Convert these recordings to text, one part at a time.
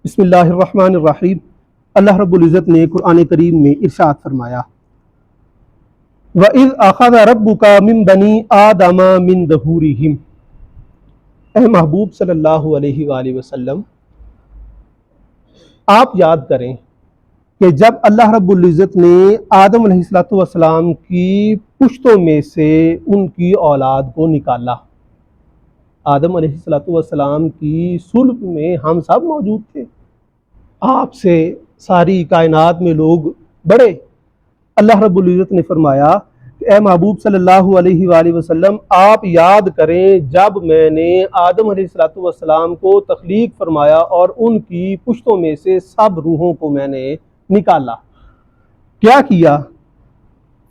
بسم اللہ الرحمن الرحیم۔ اللہ رب العزت نے قرآن کریم میں ارشاد فرمایا وَإِذْ أَخَذَ رَبُّكَ مِن بَنِي آدَمَ مِن ظُهُورِهِمْ، اے محبوب صلی اللہ علیہ وآلہ وسلم آپ یاد کریں کہ جب اللہ رب العزت نے آدم علیہ السلام کی پشتوں میں سے ان کی اولاد کو نکالا۔ آدم علیہ السلام کی صلب میں ہم سب موجود تھے، آپ سے ساری کائنات میں لوگ بڑے۔ اللہ رب العزت نے فرمایا کہ اے محبوب صلی اللہ علیہ وآلہ وسلم آپ یاد کریں جب میں نے آدم علیہ السلام کو تخلیق فرمایا اور ان کی پشتوں میں سے سب روحوں کو میں نے نکالا۔ کیا کیا؟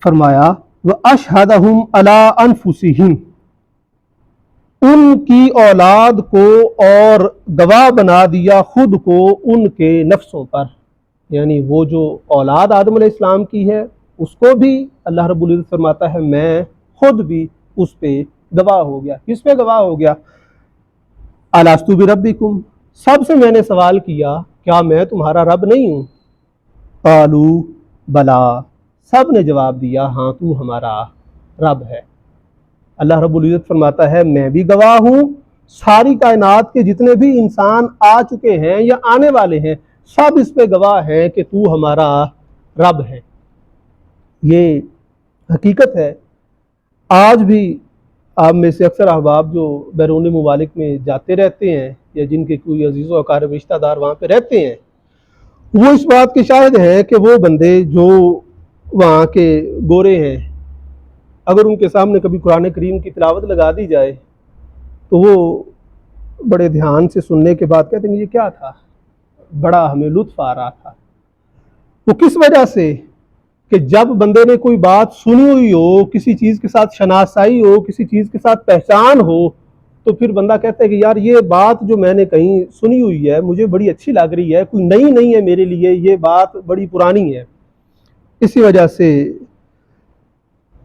فرمایا وَأَشْهَدَهُمْ عَلَىٰ أَنفُسِهِمْ، ان کی اولاد کو اور گواہ بنا دیا خود کو ان کے نفسوں پر، یعنی وہ جو اولاد آدم علیہ السلام کی ہے اس کو بھی اللہ رب العزت فرماتا ہے میں خود بھی اس پہ گواہ ہو گیا۔ کس پہ گواہ ہو گیا؟ الستو بربکم، سب سے میں نے سوال کیا کیا میں تمہارا رب نہیں ہوں؟ قالو بلا، سب نے جواب دیا ہاں تو ہمارا رب ہے۔ اللہ رب العزت فرماتا ہے میں بھی گواہ ہوں، ساری کائنات کے جتنے بھی انسان آ چکے ہیں یا آنے والے ہیں سب اس پہ گواہ ہیں کہ تو ہمارا رب ہے۔ یہ حقیقت ہے۔ آج بھی آپ میں سے اکثر احباب جو بیرون ممالک میں جاتے رہتے ہیں یا جن کے کوئی عزیز و اقارب رشتہ دار وہاں پہ رہتے ہیں، وہ اس بات کے شاہد ہیں کہ وہ بندے جو وہاں کے گورے ہیں اگر ان کے سامنے کبھی قرآن کریم کی تلاوت لگا دی جائے تو وہ بڑے دھیان سے سننے کے بعد کہتے ہیں یہ کیا تھا، بڑا ہمیں لطف آ رہا تھا۔ وہ کس وجہ سے کہ جب بندے نے کوئی بات سنی ہوئی ہو، کسی چیز کے ساتھ شناسائی ہو، کسی چیز کے ساتھ پہچان ہو، تو پھر بندہ کہتا ہے کہ یار یہ بات جو میں نے کہیں سنی ہوئی ہے مجھے بڑی اچھی لگ رہی ہے، کوئی نئی نہیں ہے میرے لیے، یہ بات بڑی پرانی ہے۔ اسی وجہ سے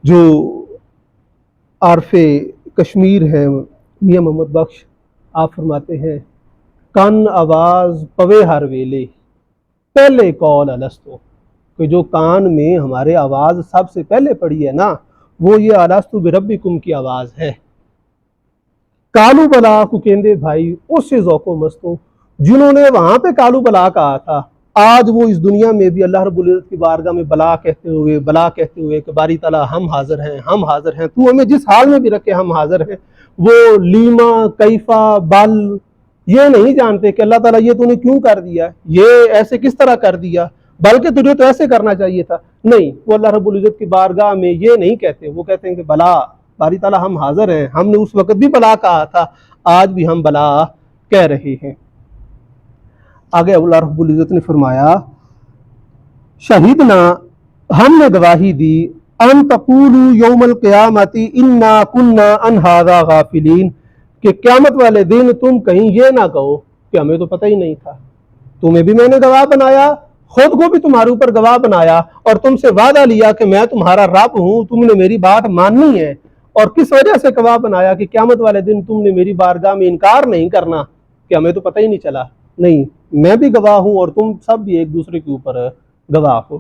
جو عارف کشمیر ہیں میاں محمد بخش، آپ فرماتے ہیں کن آواز پوے ہر ویلے پہلے کال الستو، کہ جو کان میں ہمارے آواز سب سے پہلے پڑی ہے نا وہ یہ الستو بربکم کی آواز ہے۔ کالو بلا کو کہندے بھائی اس سے ذوق و مستو جنہوں نے وہاں پہ کالو بلا کہا تھا، آج وہ اس دنیا میں بھی اللہ رب العزت کی بارگاہ میں بلا کہتے ہوئے کہ باری تعالیٰ ہم حاضر ہیں، تو ہمیں جس حال میں بھی رکھے ہم حاضر ہیں۔ وہ لیما کیفا بل یہ نہیں جانتے کہ اللہ تعالیٰ یہ تو نے کیوں کر دیا، یہ ایسے کس طرح کر دیا، بلکہ تجھے تو ایسے کرنا چاہیے تھا۔ نہیں، وہ اللہ رب العزت کی بارگاہ میں یہ نہیں کہتے، وہ کہتے ہیں کہ بلا باری تعالیٰ ہم حاضر ہیں، ہم نے اس وقت بھی بلا کہا تھا، آج بھی ہم بلا کہہ رہے ہیں۔ آگے اللہ رب العزت نے فرمایا شہیدنا، ہم نے گواہی دی ان تقولوا یوم القیامت انا کنا عن ھذا غافلین، کہ قیامت والے دن تم کہیں یہ نہ کہو کہ ہمیں تو پتہ ہی نہیں تھا، تمہیں بھی میں نے گواہ بنایا، خود کو بھی تمہارے اوپر گواہ بنایا اور تم سے وعدہ لیا کہ میں تمہارا رب ہوں، تم نے میری بات ماننی ہے، اور کس وجہ سے گواہ بنایا کہ قیامت والے دن تم نے میری بارگاہ میں انکار نہیں کرنا کہ ہمیں تو پتہ ہی نہیں چلا۔ نہیں، میں بھی گواہ ہوں اور تم سب بھی ایک دوسرے کے اوپر گواہ ہو۔